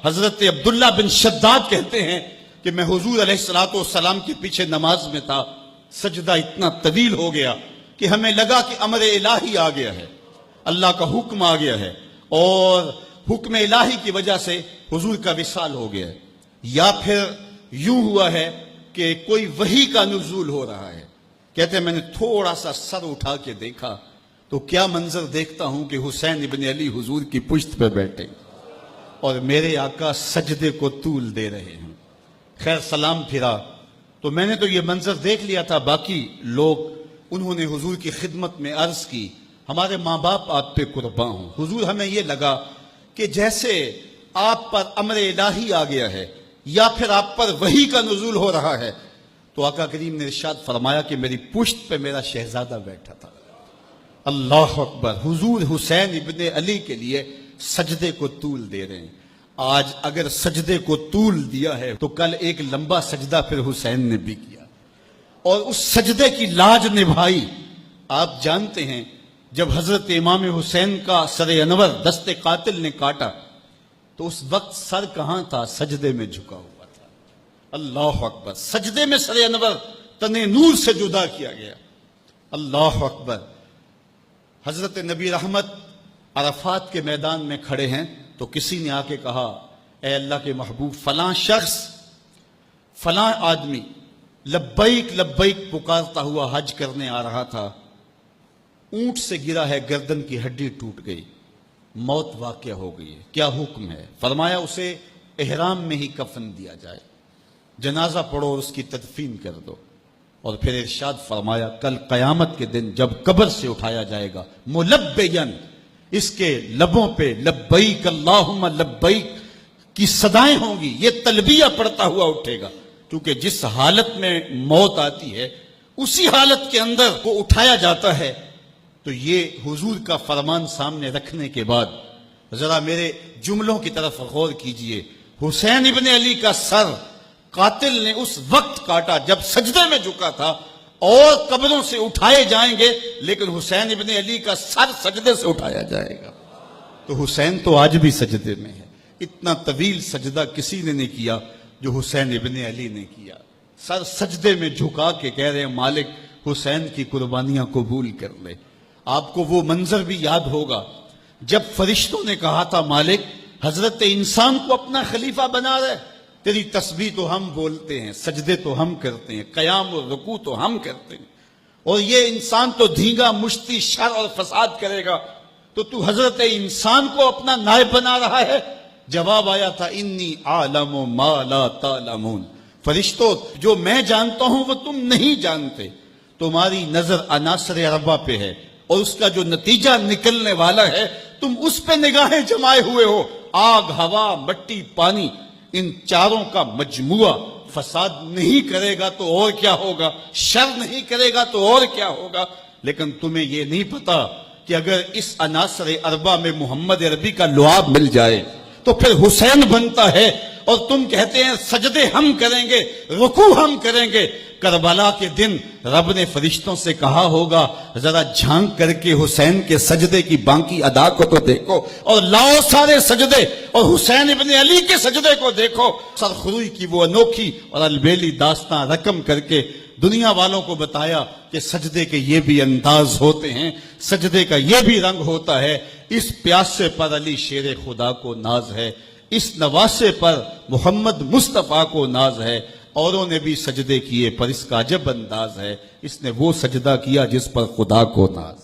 حضرت عبداللہ بن شداد کہتے ہیں کہ میں حضور علیہ السلام کے پیچھے نماز میں تھا، سجدہ اتنا طویل ہو گیا کہ ہمیں لگا کہ امر الہی آ گیا ہے، اللہ کا حکم آ گیا ہے، اور حکم الہی کی وجہ سے حضور کا وصال ہو گیا ہے، یا پھر یوں ہوا ہے کہ کوئی وحی کا نزول ہو رہا ہے۔ کہتے ہیں میں نے تھوڑا سا سر اٹھا کے دیکھا تو کیا منظر دیکھتا ہوں کہ حسین ابن علی حضور کی پشت پہ بیٹھے اور میرے آقا سجدے کو طول دے رہے ہیں۔ خیر سلام پھرا تو میں نے تو یہ منظر دیکھ لیا تھا، باقی لوگ انہوں نے حضور کی خدمت میں عرض کی ہمارے ماں باپ آپ پہ قربان ہوں حضور، ہمیں یہ لگا کہ جیسے آپ پر امر الہی آ گیا ہے یا پھر آپ پر وحی کا نزول ہو رہا ہے۔ تو آقا کریم نے ارشاد فرمایا کہ میری پشت پہ میرا شہزادہ بیٹھا تھا۔ اللہ اکبر، حضور حسین ابن علی کے لیے سجدے کو طول دے رہے ہیں۔ آج اگر سجدے کو طول دیا ہے تو کل ایک لمبا سجدہ پھر حسین نے بھی کیا اور اس سجدے کی لاج نبھائی۔ آپ جانتے ہیں جب حضرت امام حسین کا سر انور دست قاتل نے کاٹا تو اس وقت سر کہاں تھا؟ سجدے میں جھکا ہوا تھا۔ اللہ اکبر، سجدے میں سر انور تنے نور سے جدا کیا گیا۔ اللہ اکبر۔ حضرت نبی رحمت عرفات کے میدان میں کھڑے ہیں تو کسی نے آ کے کہا اے اللہ کے محبوب، فلاں شخص فلاں آدمی لبیک لبیک پکارتا ہوا حج کرنے آ رہا تھا، اونٹ سے گرا ہے، گردن کی ہڈی ٹوٹ گئی، موت واقع ہو گئی ہے، کیا حکم ہے؟ فرمایا اسے احرام میں ہی کفن دیا جائے، جنازہ پڑھو اور اس کی تدفین کر دو۔ اور پھر ارشاد فرمایا کل قیامت کے دن جب قبر سے اٹھایا جائے گا ملبین، اس کے لبوں پہ لبیک اللہم لبیک کی صدائیں ہوں گی، یہ تلبیہ پڑھتا ہوا اٹھے گا، کیونکہ جس حالت میں موت آتی ہے اسی حالت کے اندر کو اٹھایا جاتا ہے۔ تو یہ حضور کا فرمان سامنے رکھنے کے بعد ذرا میرے جملوں کی طرف غور کیجئے۔ حسین ابن علی کا سر قاتل نے اس وقت کاٹا جب سجدے میں جھکا تھا، اور قبروں سے اٹھائے جائیں گے لیکن حسین ابن علی کا سر سجدے سے اٹھایا جائے گا۔ تو حسین تو آج بھی سجدے میں ہے۔ اتنا طویل سجدہ کسی نے نہیں کیا جو حسین ابن علی نے کیا۔ سر سجدے میں جھکا کے کہہ رہے ہیں مالک حسین کی قربانیاں قبول کر لے۔ آپ کو وہ منظر بھی یاد ہوگا جب فرشتوں نے کہا تھا مالک حضرت انسان کو اپنا خلیفہ بنا رہے، تیری تسبیح تو ہم بولتے ہیں، سجدے تو ہم کرتے ہیں، قیام و رکوع تو ہم کرتے ہیں، اور یہ انسان تو دھینگا مشتی شر اور فساد کرے گا، تو حضرت انسان کو اپنا نائب بنا رہا ہے۔ جواب آیا تھا انی عالم ما لا تعلمون، فرشتوں جو میں جانتا ہوں وہ تم نہیں جانتے، تمہاری نظر عناصر اربعہ پہ ہے اور اس کا جو نتیجہ نکلنے والا ہے تم اس پہ نگاہیں جمائے ہوئے ہو۔ آگ، ہوا، مٹی، پانی، ان چاروں کا مجموعہ فساد نہیں کرے گا تو اور کیا ہوگا، شر نہیں کرے گا تو اور کیا ہوگا، لیکن تمہیں یہ نہیں پتا کہ اگر اس عناصر اربعہ میں محمد عربی کا لعاب مل جائے تو پھر حسین بنتا ہے، اور تم کہتے ہیں سجدے ہم کریں گے، رکوع ہم کریں گے۔ کربلا کے دن رب نے فرشتوں سے کہا ہوگا ذرا جھانک کر کے حسین کے سجدے کی باقی ادا کو تو دیکھو، اور لاؤ سارے سجدے اور حسین ابن علی کے سجدے کو دیکھو۔ سرخروئی کی وہ انوکھی اور البیلی داستان رقم کر کے دنیا والوں کو بتایا کہ سجدے کے یہ بھی انداز ہوتے ہیں، سجدے کا یہ بھی رنگ ہوتا ہے۔ اس پیاسے پر علی شیر خدا کو ناز ہے، اس نواسے پر محمد مصطفیٰ کو ناز ہے۔ اوروں نے بھی سجدے کیے پر اس کا عجب انداز ہے، اس نے وہ سجدہ کیا جس پر خدا کو ناز۔